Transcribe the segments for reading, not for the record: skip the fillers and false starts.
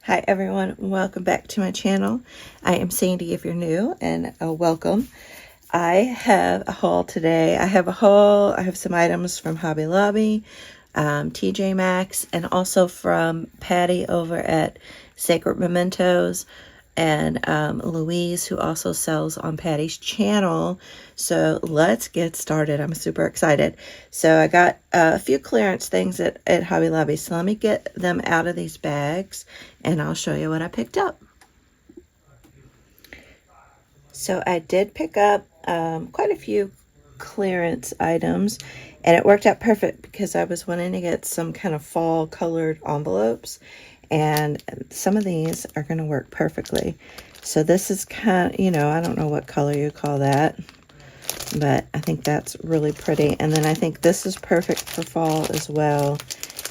Hi everyone, welcome back to my channel. I am Sandy if you're new, and welcome. I have a haul today. I have some items from Hobby Lobby, TJ Maxx, and also from Patty over at Sacred Mementos, and Louise, who also sells on Patty's channel. So let's get started. I'm super excited. So I got a few clearance things at Hobby Lobby. So let me get them out of these bags and I'll show you what I picked up. So I did pick up quite a few clearance items, and it worked out perfect because I was wanting to get some kind of fall colored envelopes, and some of these are going to work perfectly. So this is kind of, I don't know what color you call that, but I think that's really pretty. And then I think this is perfect for fall as well.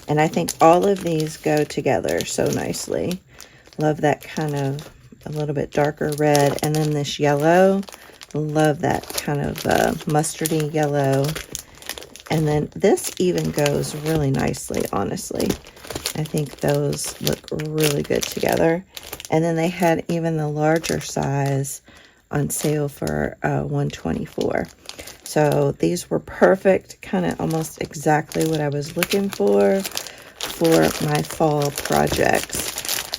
And I think all of these go together so nicely. Love that kind of a little bit darker red. And then this yellow, love that kind of mustardy yellow. And then this even goes really nicely, honestly. I think those look really good together. And then they had even the larger size on sale for $124. So these were perfect, kind of almost exactly what I was looking for my fall projects.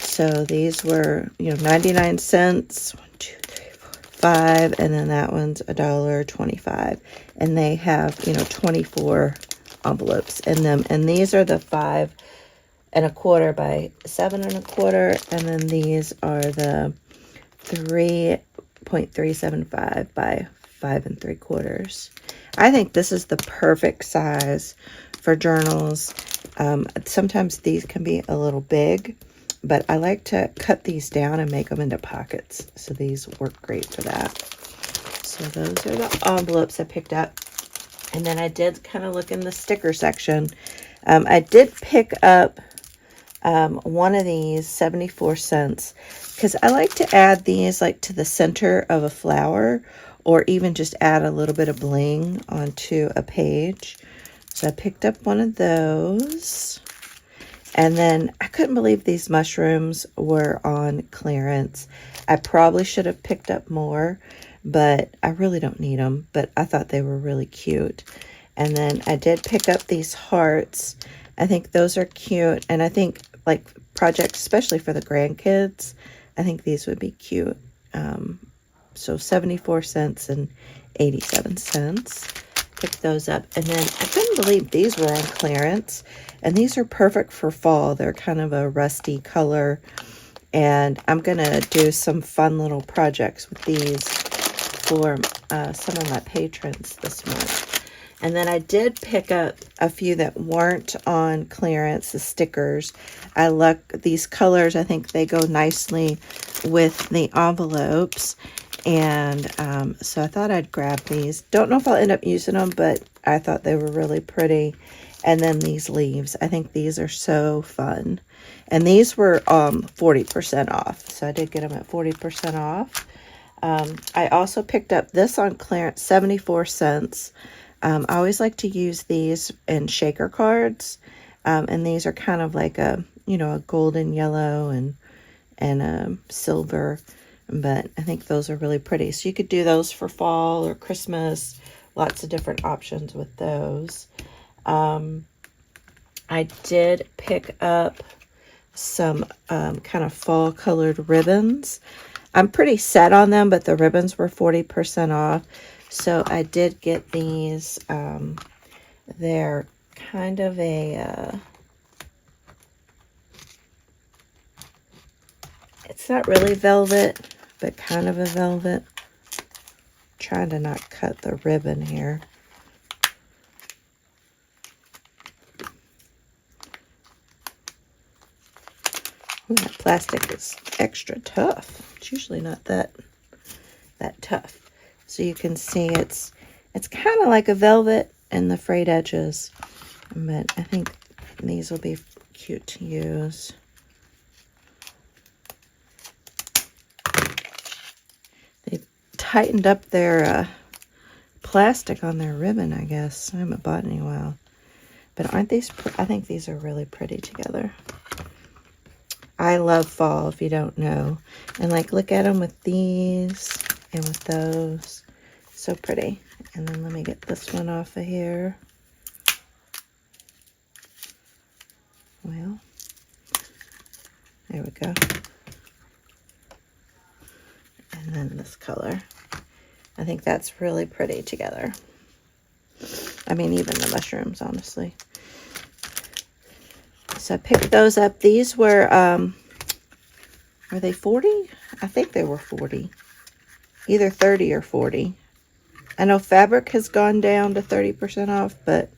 So these were, 99 cents, 1, 2, 3, 4, 5, and then that one's $1.25. And they have, 24 envelopes in them. And these are the 5 1/4 by 7 1/4, and then these are the 3.375 by 5 3/4. I think this is the perfect size for journals. Sometimes these can be a little big, but I like to cut these down and make them into pockets. So these work great for that. So those are the envelopes I picked up. And then I did kind of look in the sticker section. I did pick up one of these, 74 cents, because I like to add these like to the center of a flower, or even just add a little bit of bling onto a page. So I picked up one of those. And then I couldn't believe these mushrooms were on clearance. I probably should have picked up more, but I really don't need them. But I thought they were really cute. And then I did pick up these hearts. I think those are cute. And I think like projects, especially for the grandkids, I think these would be cute. So 74 cents and 87 cents. Pick those up. And then I couldn't believe these were on clearance. And these are perfect for fall. They're kind of a rusty color. And I'm going to do some fun little projects with these for some of my patrons this month. And then I did pick up a few that weren't on clearance, the stickers. I like these colors. I think they go nicely with the envelopes. And so I thought I'd grab these. Don't know if I'll end up using them, but I thought they were really pretty. And then these leaves. I think these are so fun. And these were 40% off. So I did get them at 40% off. I also picked up this on clearance, 74 cents. I always like to use these in shaker cards. And these are kind of like a golden yellow and a silver. But I think those are really pretty. So you could do those for fall or Christmas. Lots of different options with those. I did pick up some kind of fall colored ribbons. I'm pretty set on them, but the ribbons were 40% off. So I did get these. They're kind of a... it's not really velvet, but kind of a velvet. Trying to not cut the ribbon here. Ooh, that plastic is extra tough. It's usually not that tough. So you can see it's kind of like a velvet and the frayed edges. But I think these will be cute to use. Tightened up their plastic on their ribbon, I guess. I haven't bought any in a while. But aren't these, I think these are really pretty together. I love fall, if you don't know. And like, look at them with these and with those. So pretty. And then let me get this one off of here. Well, there we go. And then this color. I think that's really pretty together. I mean, even the mushrooms, honestly. So I picked those up. These were, are they 40? I think they were 40. Either 30 or 40. I know fabric has gone down to 30% off, but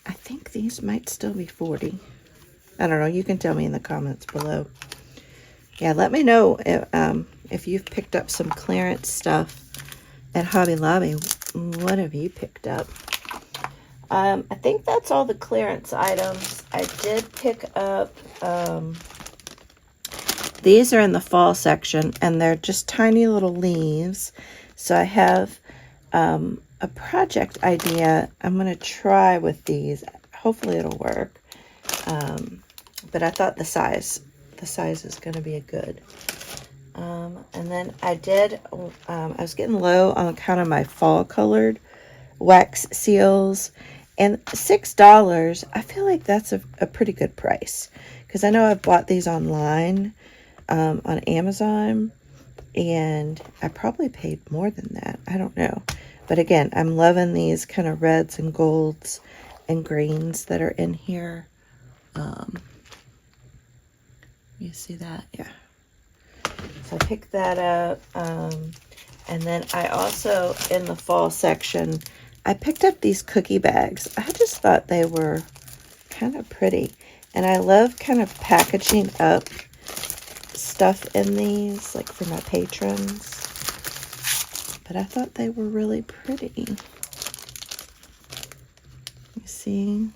I think these might still be 40. I don't know. You can tell me in the comments below. Yeah, let me know if you've picked up some clearance stuff at Hobby Lobby. What have you picked up? I think that's all the clearance items. I did pick up, these are in the fall section, and they're just tiny little leaves. So I have a project idea I'm going to try with these. Hopefully it'll work. But I thought the size is going to be a good. And then I did, I was getting low on kind of my fall colored wax seals. And $6, I feel like that's a pretty good price. Because I know I've bought these online on Amazon. And I probably paid more than that. I don't know. But again, I'm loving these kind of reds and golds and greens that are in here. You see that? Yeah. So I picked that up. And then I also, in the fall section, I picked up these cookie bags. I just thought they were kind of pretty. And I love kind of packaging up stuff in these, like for my patrons. But I thought they were really pretty. You see?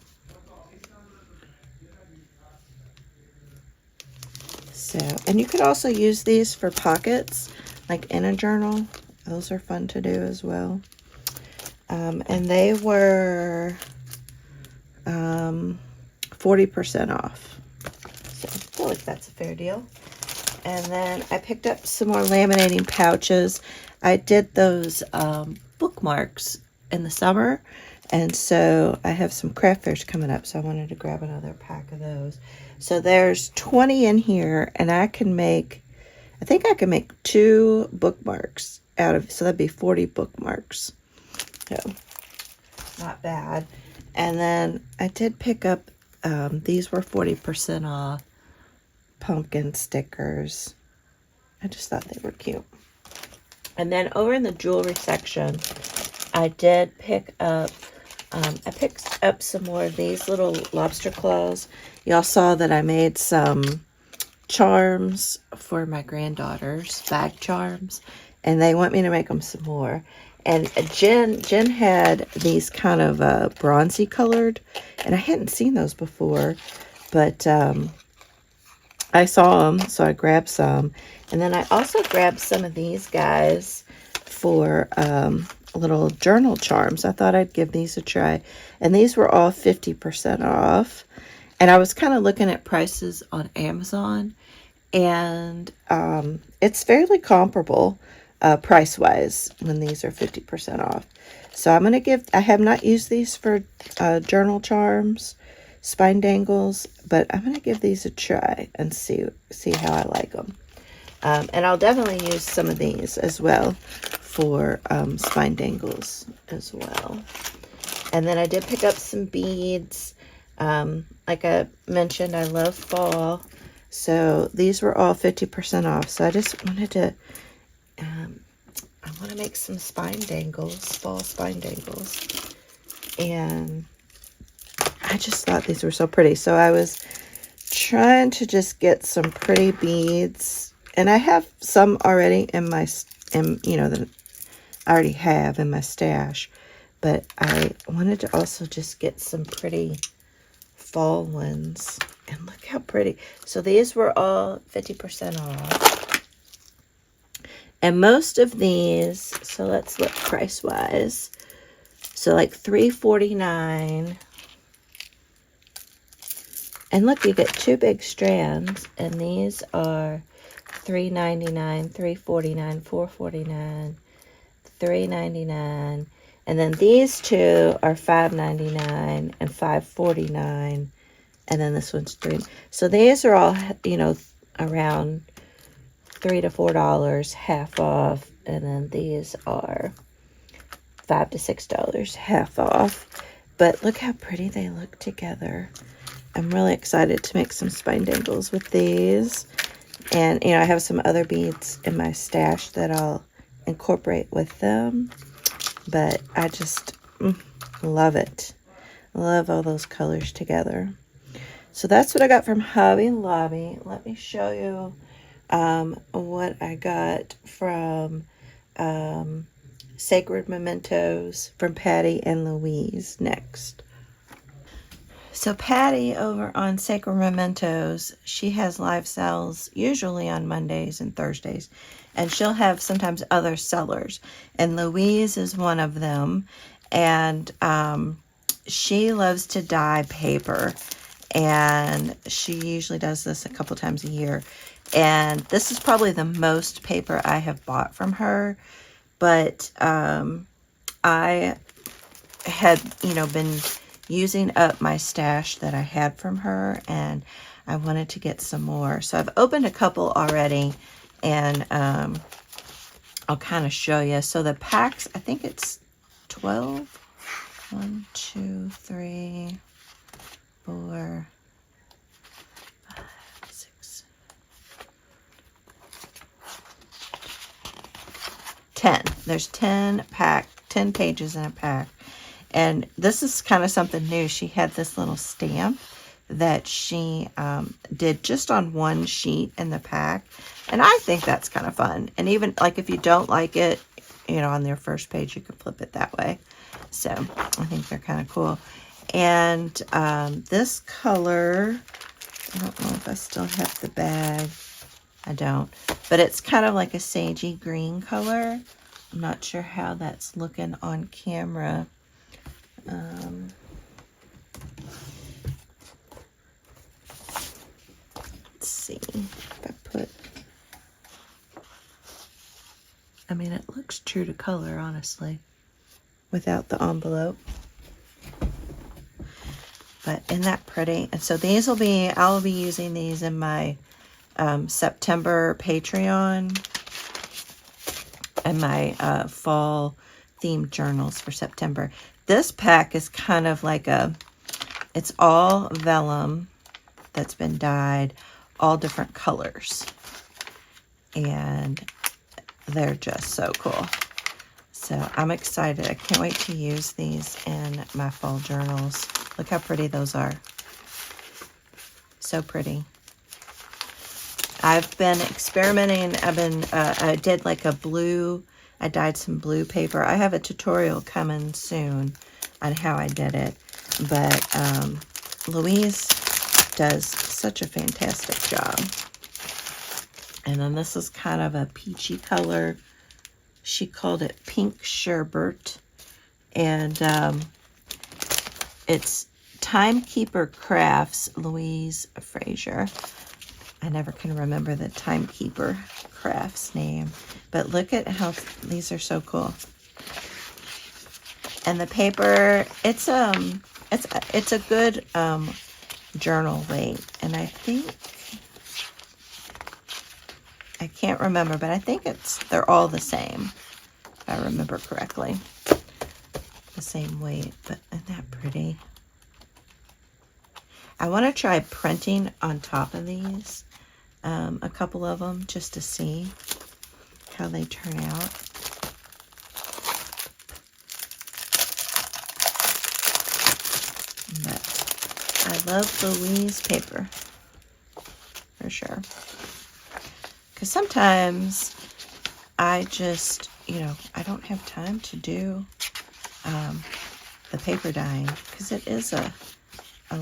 So, and you could also use these for pockets, like in a journal. Those are fun to do as well. And they were 40% off. So I feel like that's a fair deal. And then I picked up some more laminating pouches. I did those bookmarks in the summer. And so I have some Krafters coming up. So I wanted to grab another pack of those. So there's 20 in here. And I think I can make 2 bookmarks out of, so that'd be 40 bookmarks. So, not bad. And then I did pick up, these were 40% off, pumpkin stickers. I just thought they were cute. And then over in the jewelry section, I did pick up, I picked up some more of these little lobster claws. Y'all saw that I made some charms for my granddaughters, bag charms, and they want me to make them some more. And Jen had these kind of bronzy colored, and I hadn't seen those before, but I saw them, so I grabbed some. And then I also grabbed some of these guys for little journal charms. I thought I'd give these a try. And these were all 50% off. And I was kind of looking at prices on Amazon, and it's fairly comparable price-wise when these are 50% off. So I'm going to I have not used these for journal charms, spine dangles, but I'm going to give these a try and see how I like them. And I'll definitely use some of these as well for spine dangles as well. And then I did pick up some beads. Like I mentioned, I love fall. So these were all 50% off. So I just wanted to, I want to make some spine dangles, fall spine dangles. And I just thought these were so pretty. So I was trying to just get some pretty beads. And I have some already that I already have in my stash. But I wanted to also just get some pretty fall ones. And look how pretty. So these were all 50% off. And most of these, so let's look price-wise. So like $3.49. And look, you get 2 big strands, and these are $3.99, $3.49, $4.49, $3.99, and then these 2 are $5.99 and $5.49, and then this one's $3. So these are all, you know, around $3 to $4 half off, and then these are $5 to $6 half off. But look how pretty they look together. I'm really excited to make some spine dangles with these. And, you know, I have some other beads in my stash that I'll incorporate with them. But I just love it. Love all those colors together. So that's what I got from Hobby Lobby. Let me show you what I got from Sacred Mementos from Patty and Louise next. So Patty over on Sacred Mementos, she has live sales usually on Mondays and Thursdays, and she'll have sometimes other sellers, and Louise is one of them. And she loves to dye paper, and she usually does this a couple times a year. And this is probably the most paper I have bought from her, but I had, you know, been using up my stash that I had from her, and I wanted to get some more. So I've opened a couple already, and I'll kind of show you. So the packs, I think it's 12. 1, 2, 3, 4, 5, 6, 10. There's 10 pages in a pack. And this is kind of something new. She had this little stamp that she did just on one sheet in the pack. And I think that's kind of fun. And even like if you don't like it, you know, on their first page, you can flip it that way. So I think they're kind of cool. And this color, I don't know if I still have the bag. I don't. But it's kind of like a sagey green color. I'm not sure how that's looking on camera. Let's see if I put, I mean, it looks true to color, honestly, without the envelope. But isn't that pretty? And so these will be, I'll be using these in my September Patreon and my fall themed journals for September. This pack is kind of like it's all vellum that's been dyed, all different colors. And they're just so cool. So I'm excited. I can't wait to use these in my fall journals. Look how pretty those are. So pretty. I've been experimenting. I did like a blue, I dyed some blue paper. I have a tutorial coming soon on how I did it. But Louise does such a fantastic job. And then this is kind of a peachy color. She called it Pink Sherbet. And it's Timekeeper Crafts, Louise Fraser. I never can remember the Timekeeper Crafts name. But look at how these are so cool. And the paper, it's a good journal weight. And I think, I can't remember, but I think they're all the same, if I remember correctly. The same weight, but isn't that pretty? I want to try printing on top of these, a couple of them, just to see how they turn out. But I love Louise paper, for sure. Because sometimes I just, you know, I don't have time to do the paper dyeing, because it is a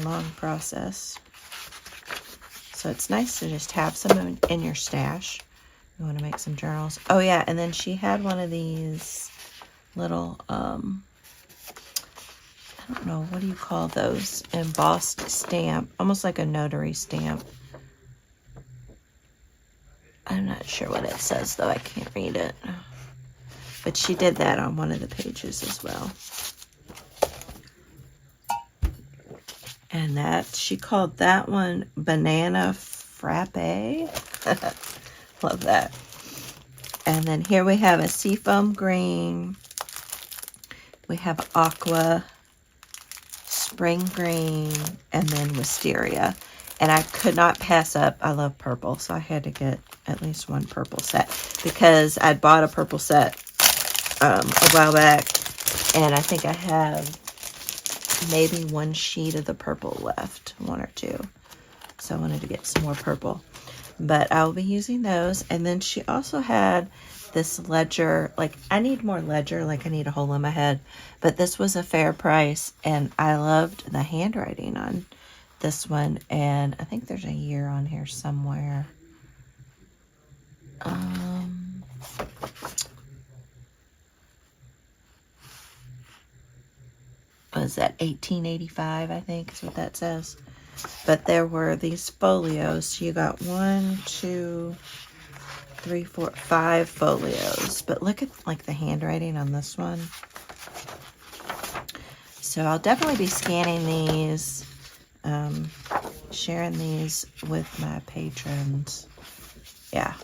long process. So it's nice to just have some in your stash. You want to make some journals. Oh yeah, and then she had one of these little I don't know, what do you call those? Embossed stamp, almost like a notary stamp. I'm not sure what it says though, I can't read it. But she did that on one of the pages as well. And that, she called that one Banana Frappe. Love that. And then here we have a seafoam green. We have aqua, spring green, and then wisteria. And I could not pass up, I love purple, so I had to get at least one purple set because I'd bought a purple set a while back, and I think I have maybe one sheet of the purple left, one or two. So I wanted to get some more purple. But I'll be using those. And then she also had this ledger. Like, I need more ledger. Like, I need a hole in my head. But this was a fair price. And I loved the handwriting on this one. And I think there's a year on here somewhere. Was that 1885, I think is what that says. But there were these folios. So you got 1, 2, 3, 4, 5 folios. But look at like the handwriting on this one. So I'll definitely be scanning these, sharing these with my patrons. Yeah.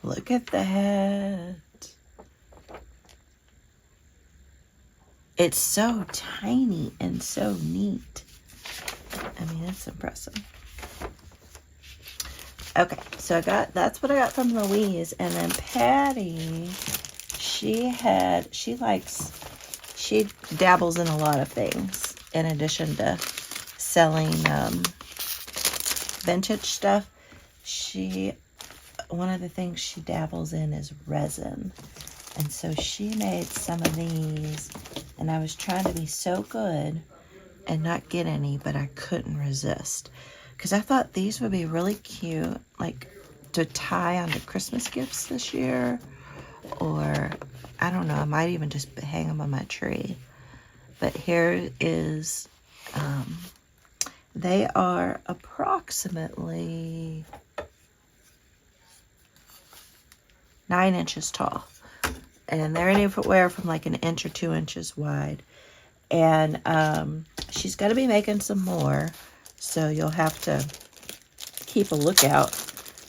Look at that. It's so tiny and so neat. I mean, it's impressive. Okay, so that's what I got from Louise. And then Patty, she dabbles in a lot of things in addition to selling vintage stuff. One of the things she dabbles in is resin. And so she made some of these, and I was trying to be so good and not get any, but I couldn't resist. Because I thought these would be really cute, like to tie onto Christmas gifts this year. Or, I don't know, I might even just hang them on my tree. But here is, they are approximately 9 inches tall. And they're anywhere from like 1 inch or 2 inches wide. And she's going to be making some more. So you'll have to keep a lookout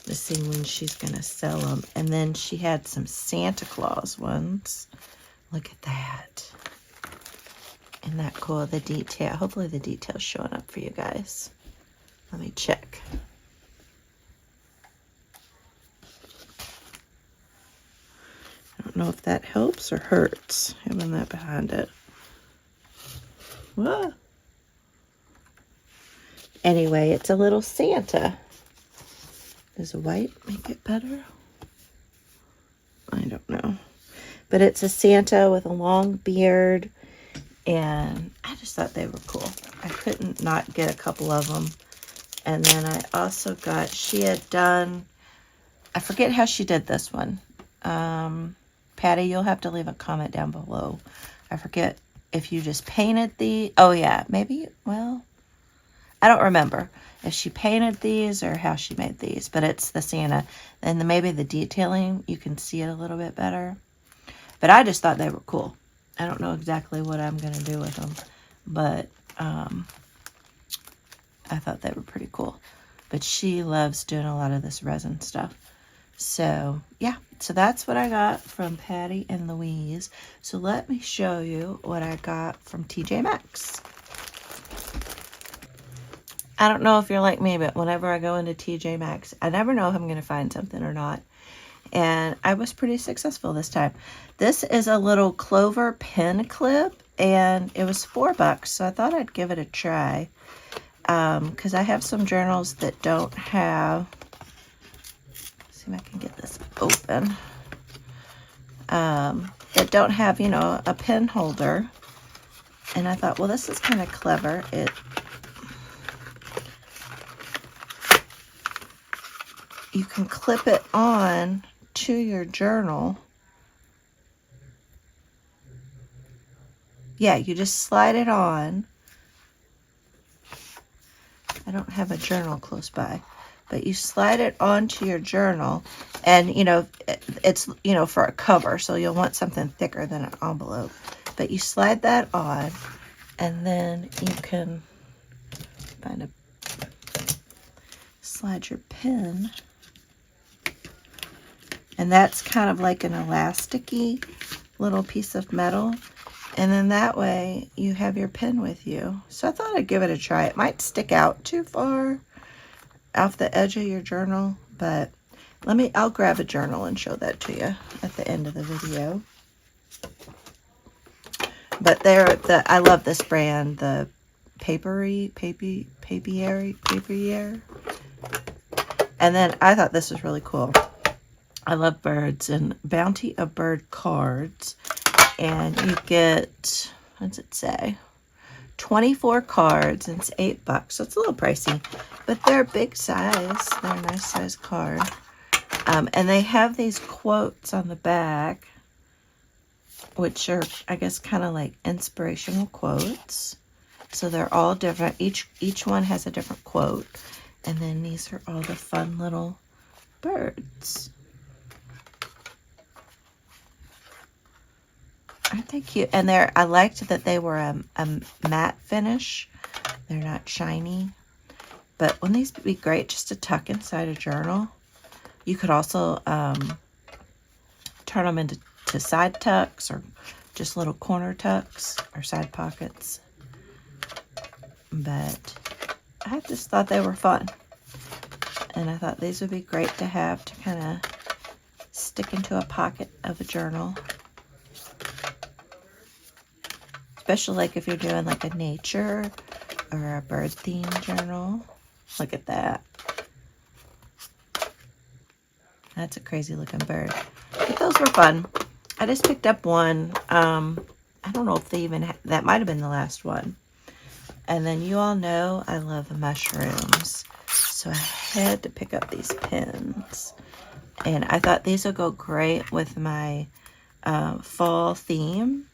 to see when she's going to sell them. And then she had some Santa Claus ones. Look at that. Isn't that cool? The detail. Hopefully the detail's showing up for you guys. Let me check. I don't know if that helps or hurts, having that behind it. Whoa. Anyway, it's a little Santa. Does a white make it better? I don't know. But it's a Santa with a long beard. And I just thought they were cool. I couldn't not get a couple of them. And then I also got, she had done, I forget how she did this one. Patty, you'll have to leave a comment down below. I forget if you just painted the, oh yeah, maybe, well, I don't remember if she painted these or how she made these, but it's the Santa. And maybe the detailing, you can see it a little bit better. But I just thought they were cool. I don't know exactly what I'm going to do with them, but I thought they were pretty cool. But she loves doing a lot of this resin stuff. So, yeah. So that's what I got from Patty and Louise. So let me show you what I got from TJ Maxx. I don't know if you're like me, but whenever I go into TJ Maxx, I never know if I'm going to find something or not. And I was pretty successful this time. This is a little clover pin clip, and it was $4, so I thought I'd give it a try. Because I have some journals that don't have, let's see if I can get this open, that don't have, you know, a pin holder. And I thought, well, this is kind of clever. You can clip it on to your journal. yeah, you just slide it on. I don't have a journal close by, but you slide it onto your journal, and, you know, it's, you know, for a cover, so you'll want something thicker than an envelope. But you slide that on, and then you can find a, slide your pen, and that's kind of like an elasticy little piece of metal. And then that way you have your pen with you. So I thought I'd give it a try. It might stick out too far off the edge of your journal, but I'll grab a journal and show that to you at the end of the video. But I love this brand, the Papier. And then I thought this was really cool. I love birds, and Bounty of Bird cards. And you get, what does it say? 24 cards, and it's $8. So it's a little pricey, but they're a big size. They're a nice size card. And they have these quotes on the back, which are, I guess, kind of like inspirational quotes. So they're all different. Each one has a different quote. And then these are all the fun little birds. Aren't they cute? And I liked that they were a matte finish. They're not shiny. But wouldn't these be great just to tuck inside a journal? You could also turn them into side tucks, or just little corner tucks or side pockets. But I just thought they were fun. And I thought these would be great to have to kind of stick into a pocket of a journal. Especially like if you're doing like a nature or a bird themed journal. Look at that. That's a crazy looking bird. But those were fun. I just picked up one. I don't know if they even, that might have been the last one. And then you all know I love mushrooms. So I had to pick up these pins. And I thought these would go great with my fall theme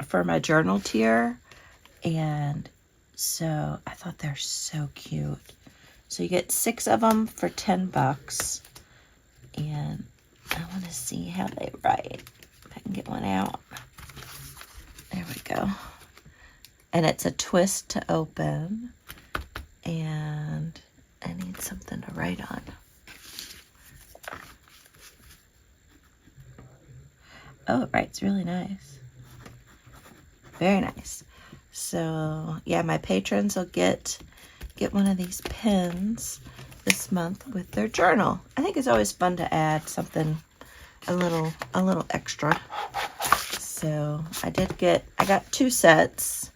for my journal tier. And so I thought they're so cute. So you get 6 of them for $10. And I want to see how they write. If I can get one out. There we go. And it's a twist to open. And I need something to write on. Oh, it writes really nice. Very nice. So, yeah, my patrons will get one of these pins this month with their journal. I think it's always fun to add something a little extra. So, I got 2 sets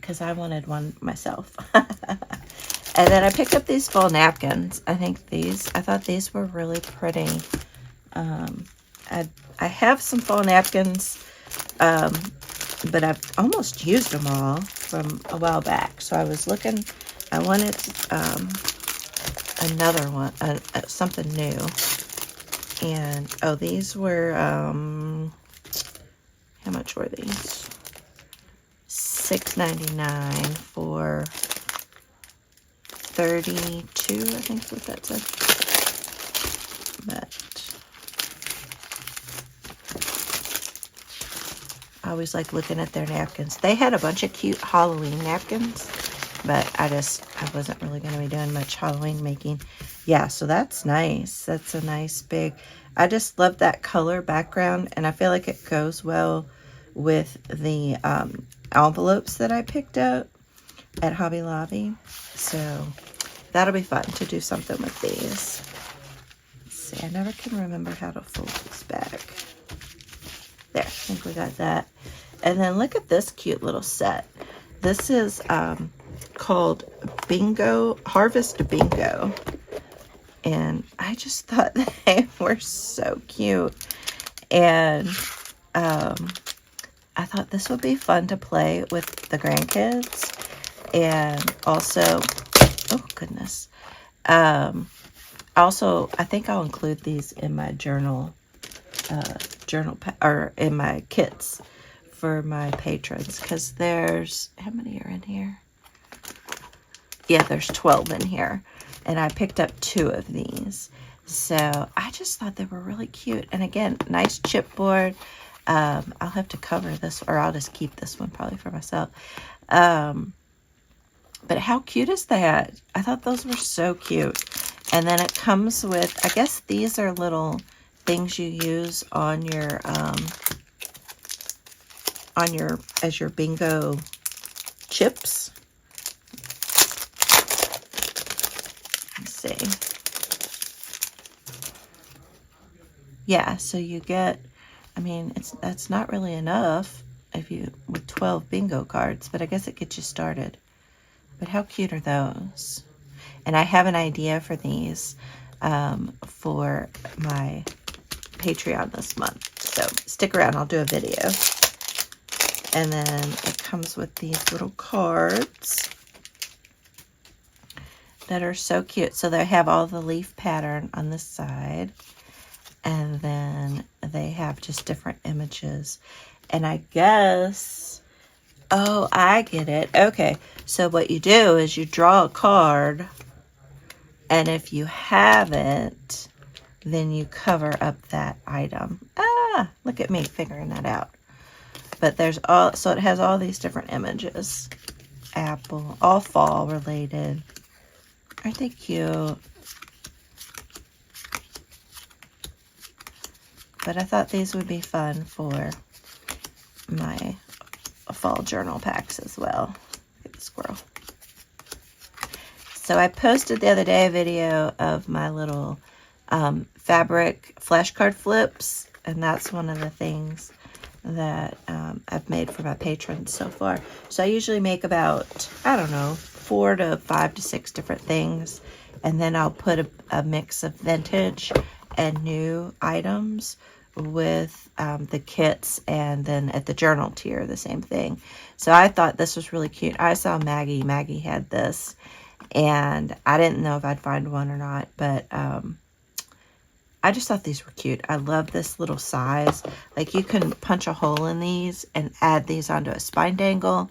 because I wanted one myself. And then I picked up these fall napkins. I thought these were really pretty. I have some fall napkins, but I've almost used them all from a while back. So I was looking, I wanted another one, something new. And, oh, these were, how much were these? $6.99 for 32, I think is what that said. But I always like looking at their napkins. They had a bunch of cute Halloween napkins, but I wasn't really going to be doing much Halloween making. Yeah, so that's nice. That's a nice big, I just love that color background, and I feel like it goes well with the envelopes that I picked up at Hobby Lobby. So that'll be fun to do something with these. Let's see, I never can remember how to fold this back. There, I think we got that. And then look at this cute little set. This is called Harvest Bingo. And I just thought they were so cute. And I thought this would be fun to play with the grandkids. And also, oh goodness. Also, I think I'll include these in my journal journal or in my kits for my patrons, because there's, how many are in here? Yeah, there's 12 in here, and I picked up 2 of these. So I just thought they were really cute. And again, nice chipboard. I'll have to cover this, or I'll just keep this one probably for myself. But how cute is that? I thought those were so cute. And then it comes with, I guess these are little things you use on your as your bingo chips. Let's see. Yeah, so you get, I mean, that's not really enough if you with 12 bingo cards, but I guess it gets you started. But how cute are those? And I have an idea for these for my Patreon this month. So stick around, I'll do a video. And then it comes with these little cards that are so cute. So they have all the leaf pattern on this side. And then they have just different images. And I guess, oh, I get it. Okay, so what you do is you draw a card. And if you haven't, then you cover up that item. Ah, look at me figuring that out. But there's all, so it has all these different images. Apple, all fall related. Aren't they cute? But I thought these would be fun for my fall journal packs as well. Look at the squirrel. So I posted the other day a video of my little fabric flashcard flips, and that's one of the things that I've made for my patrons so far. So I usually make about, I don't know, 4 to 5 to 6 different things, and then I'll put a mix of vintage and new items with the kits, and then at the journal tier, the same thing. So I thought this was really cute. I saw Maggie had this, and I didn't know if I'd find one or not, but I just thought these were cute. I love this little size. Like, you can punch a hole in these and add these onto a spine dangle.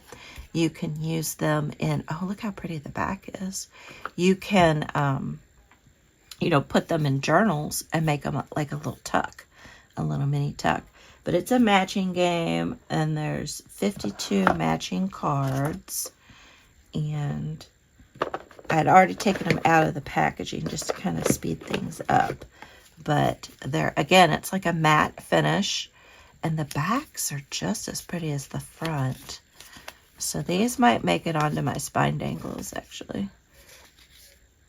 You can use them in, oh, look how pretty the back is. You can, you know, put them in journals and make them like a little tuck, a little mini tuck. But it's a matching game, and there's 52 matching cards. And I had already taken them out of the packaging just to kind of speed things up. But they're, again, it's like a matte finish, and the backs are just as pretty as the front. So these might make it onto my spine dangles, actually.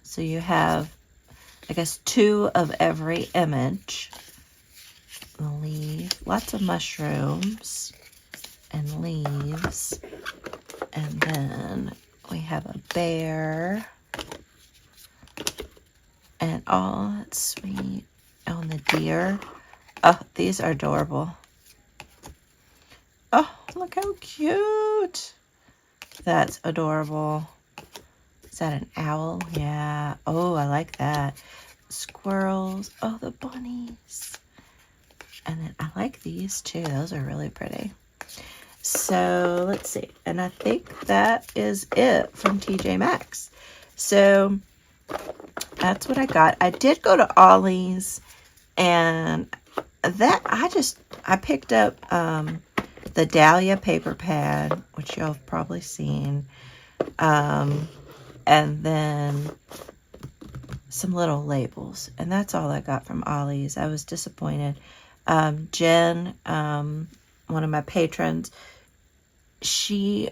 So you have, I guess, 2 of every image. The leaf, lots of mushrooms and leaves. And then we have a bear. And oh, that's sweet. Oh, and the deer. Oh, these are adorable. Oh, look how cute. That's adorable. Is that an owl? Yeah. Oh, I like that. Squirrels. Oh, the bunnies. And then I like these too. Those are really pretty. So let's see. And I think that is it from TJ Maxx. So that's what I got. I did go to Ollie's, and that I picked up the Dahlia paper pad, which y'all have probably seen, and then some little labels, and that's all I got from Ollie's. I was disappointed. Jen, one of my patrons, she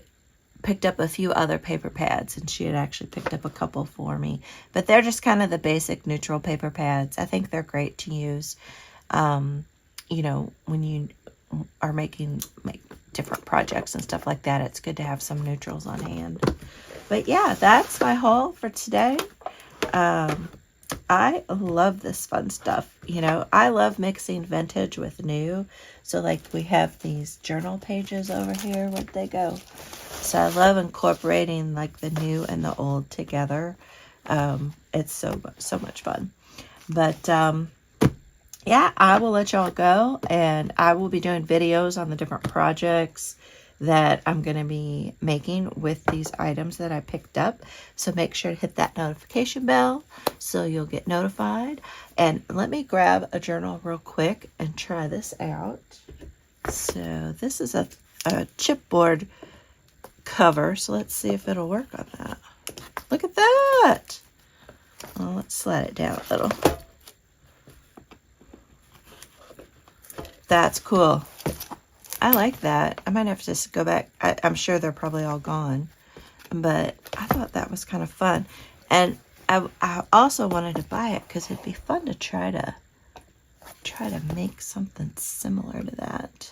picked up a few other paper pads, and she had actually picked up a couple for me, but they're just kind of the basic neutral paper pads. I think they're great to use, you know, when you are make different projects and stuff like that. It's good to have some neutrals on hand. But yeah, that's my haul for today. I love this fun stuff. You know, I love mixing vintage with new. So like we have these journal pages over here. Where'd they go? So I love incorporating like the new and the old together. It's so much fun. But yeah, I will let y'all go, and I will be doing videos on the different projects that I'm going to be making with these items that I picked up. So make sure to hit that notification bell so you'll get notified. And let me grab a journal real quick and try this out. So this is a chipboard cover. So let's see if it'll work on that. Look at that. Well, let's slide it down a little. That's cool. I like that. I might have to just go back. I'm sure they're probably all gone, but I thought that was kind of fun. And I also wanted to buy it because it'd be fun to try to make something similar to that.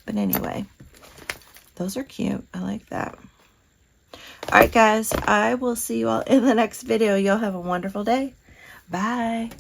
But anyway, those are cute. I like that. All right, guys, I will see you all in the next video. Y'all have a wonderful day. Bye.